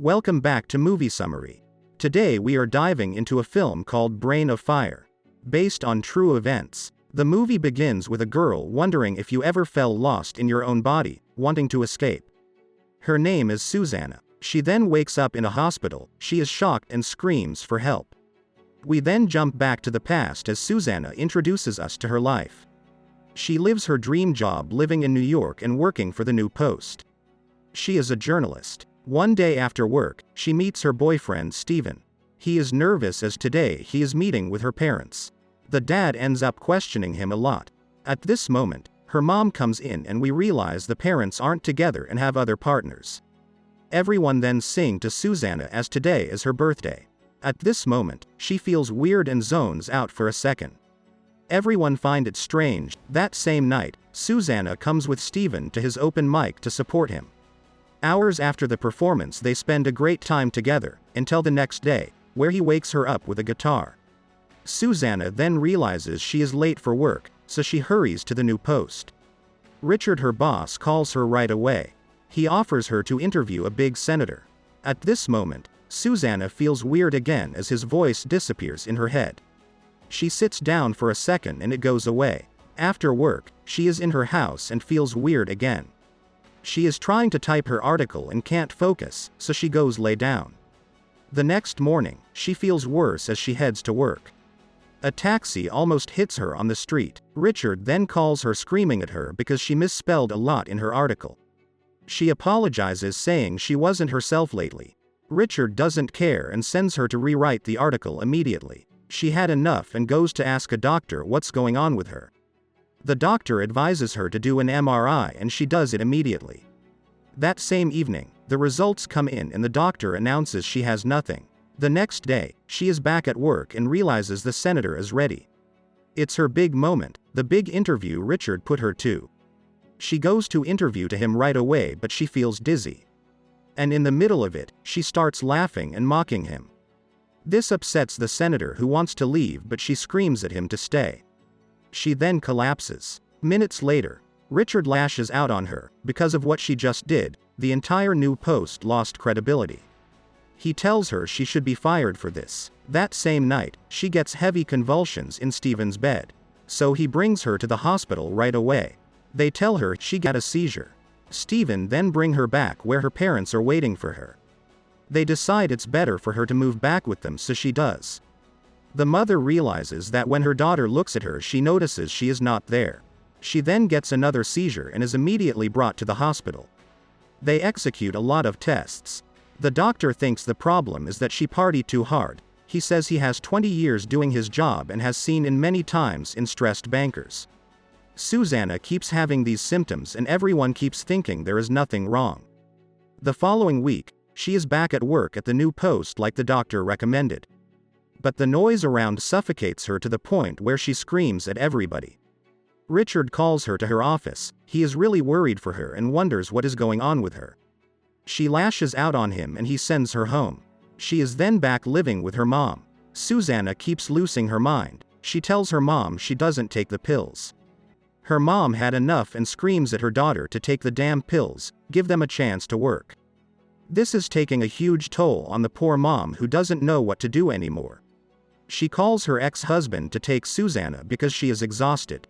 Welcome back to Movie Summary. Today we are diving into a film called Brain of Fire. Based on true events. The movie begins with a girl wondering if you ever felt lost in your own body, wanting to escape. Her name is Susanna. She then wakes up in a hospital, she is shocked and screams for help. We then jump back to the past as Susanna introduces us to her life. She lives her dream job living in New York and working for the New Post. She is a journalist. One day after work, she meets her boyfriend Steven. He is nervous as today he is meeting with her parents. The dad ends up questioning him a lot. At this moment, her mom comes in and we realize the parents aren't together and have other partners. Everyone then sing to Susanna as today is her birthday. At this moment, she feels weird and zones out for a second. Everyone find it strange. That same night, Susanna comes with Steven to his open mic to support him. Hours after the performance they spend a great time together, until the next day, where he wakes her up with a guitar. Susanna then realizes she is late for work, so she hurries to the New Post. Richard, her boss, calls her right away. He offers her to interview a big senator. At this moment, Susanna feels weird again as his voice disappears in her head. She sits down for a second and it goes away. After work, she is in her house and feels weird again. She is trying to type her article and can't focus, so she goes lay down. The next morning, she feels worse as she heads to work. A taxi almost hits her on the street. Richard then calls her screaming at her because she misspelled a lot in her article. She apologizes saying she wasn't herself lately. Richard doesn't care and sends her to rewrite the article immediately. She had enough and goes to ask a doctor what's going on with her. The doctor advises her to do an MRI and she does it immediately. That same evening, the results come in and the doctor announces she has nothing. The next day, she is back at work and realizes the senator is ready. It's her big moment, the big interview Richard put her to. She goes to interview to him right away but she feels dizzy. And in the middle of it, she starts laughing and mocking him. This upsets the senator who wants to leave but she screams at him to stay. She then collapses. Minutes later, Richard lashes out on her. Because of what she just did, the entire New Post lost credibility. He tells her she should be fired for this. That same night, she gets heavy convulsions in Steven's bed. So he brings her to the hospital right away. They tell her she got a seizure. Steven then bring her back where her parents are waiting for her. They decide it's better for her to move back with them, so she does. The mother realizes that when her daughter looks at her she notices she is not there. She then gets another seizure and is immediately brought to the hospital. They execute a lot of tests. The doctor thinks the problem is that she partied too hard. He says he has 20 years doing his job and has seen in many times in stressed bankers. Susanna keeps having these symptoms and everyone keeps thinking there is nothing wrong. The following week, she is back at work at the New Post like the doctor recommended. But the noise around suffocates her to the point where she screams at everybody. Richard calls her to her office. He is really worried for her and wonders what is going on with her. She lashes out on him and he sends her home. She is then back living with her mom. Susanna keeps losing her mind. She tells her mom she doesn't take the pills. Her mom had enough and screams at her daughter to take the damn pills, give them a chance to work. This is taking a huge toll on the poor mom who doesn't know what to do anymore. She calls her ex-husband to take Susanna because she is exhausted.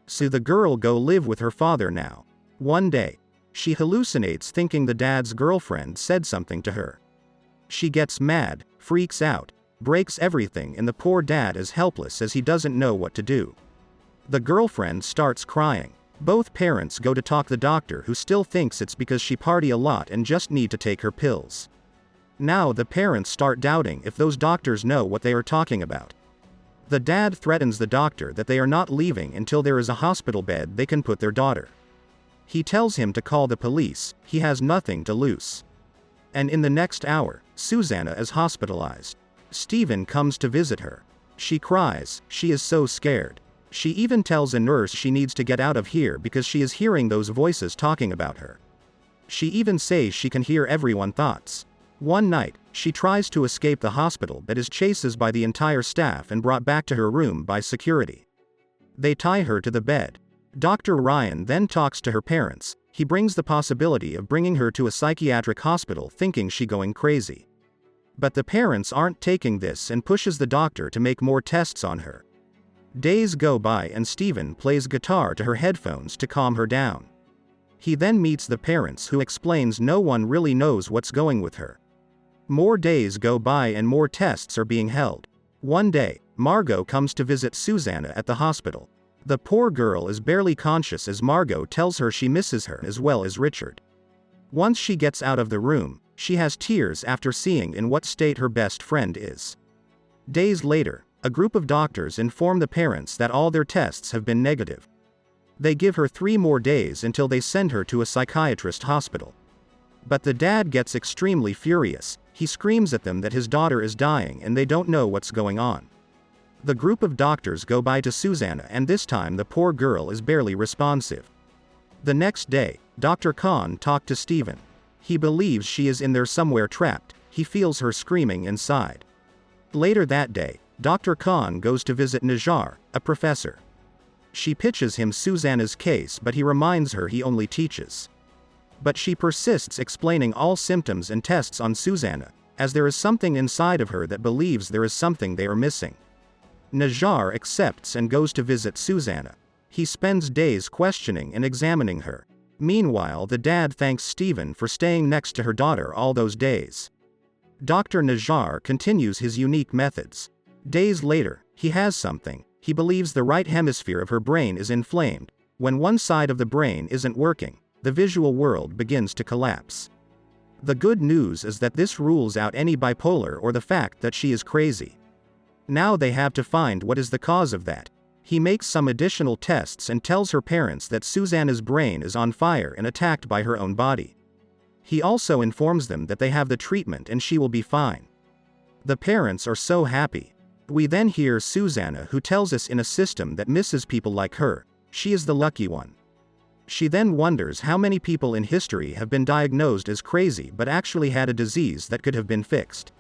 So the girl go live with her father now. One day, she hallucinates thinking the dad's girlfriend said something to her. She gets mad, freaks out, breaks everything and the poor dad is helpless as he doesn't know what to do. The girlfriend starts crying. Both parents go to talk the doctor who still thinks it's because she party a lot and just need to take her pills. Now the parents start doubting if those doctors know what they are talking about. The dad threatens the doctor that they are not leaving until there is a hospital bed they can put their daughter. He tells him to call the police, he has nothing to lose. And in the next hour, Susanna is hospitalized. Steven comes to visit her. She cries, she is so scared. She even tells a nurse she needs to get out of here because she is hearing those voices talking about her. She even says she can hear everyone's thoughts. One night, she tries to escape the hospital but is chased by the entire staff and brought back to her room by security. They tie her to the bed. Dr. Ryan then talks to her parents. He brings the possibility of bringing her to a psychiatric hospital thinking she going crazy. But the parents aren't taking this and pushes the doctor to make more tests on her. Days go by and Steven plays guitar to her headphones to calm her down. He then meets the parents who explains no one really knows what's going with her. More days go by and more tests are being held. One day, Margot comes to visit Susanna at the hospital. The poor girl is barely conscious as Margot tells her she misses her as well as Richard. Once she gets out of the room, she has tears after seeing in what state her best friend is. Days later, a group of doctors inform the parents that all their tests have been negative. They give her 3 more days until they send her to a psychiatrist hospital. But the dad gets extremely furious. He screams at them that his daughter is dying and they don't know what's going on. The group of doctors go by to Susanna and this time the poor girl is barely responsive. The next day, Dr. Khan talked to Steven. He believes she is in there somewhere trapped. He feels her screaming inside. Later that day, Dr. Khan goes to visit Najar, a professor. She pitches him Susanna's case but he reminds her he only teaches. But she persists explaining all symptoms and tests on Susanna, as there is something inside of her that believes there is something they are missing. Najar accepts and goes to visit Susanna. He spends days questioning and examining her. Meanwhile, the dad thanks Steven for staying next to her daughter all those days. Dr. Najar continues his unique methods. Days later, he has something. He believes the right hemisphere of her brain is inflamed. When one side of the brain isn't working, the visual world begins to collapse. The good news is that this rules out any bipolar or the fact that she is crazy. Now they have to find what is the cause of that. He makes some additional tests and tells her parents that Susanna's brain is on fire and attacked by her own body. He also informs them that they have the treatment and she will be fine. The parents are so happy. We then hear Susanna who tells us in a system that misses people like her, she is the lucky one. She then wonders how many people in history have been diagnosed as crazy but actually had a disease that could have been fixed.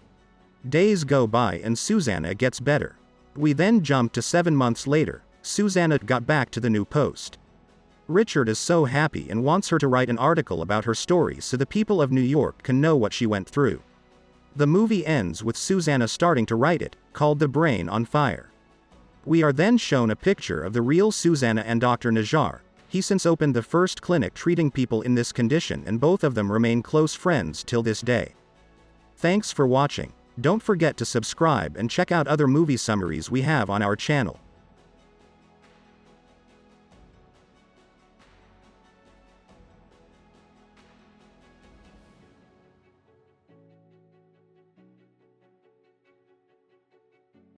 Days go by and Susanna gets better. We then jump to 7 months later. Susanna got back to the new post. Richard is so happy and wants her to write an article about her story so the people of New York can know what she went through. The movie ends with Susanna starting to write it, called The Brain on Fire. We are then shown a picture of the real Susanna and Dr. Najar. He since opened the first clinic treating people in this condition and both of them remain close friends till this day. Thanks for watching. Don't forget to subscribe and check out other movie summaries we have on our channel.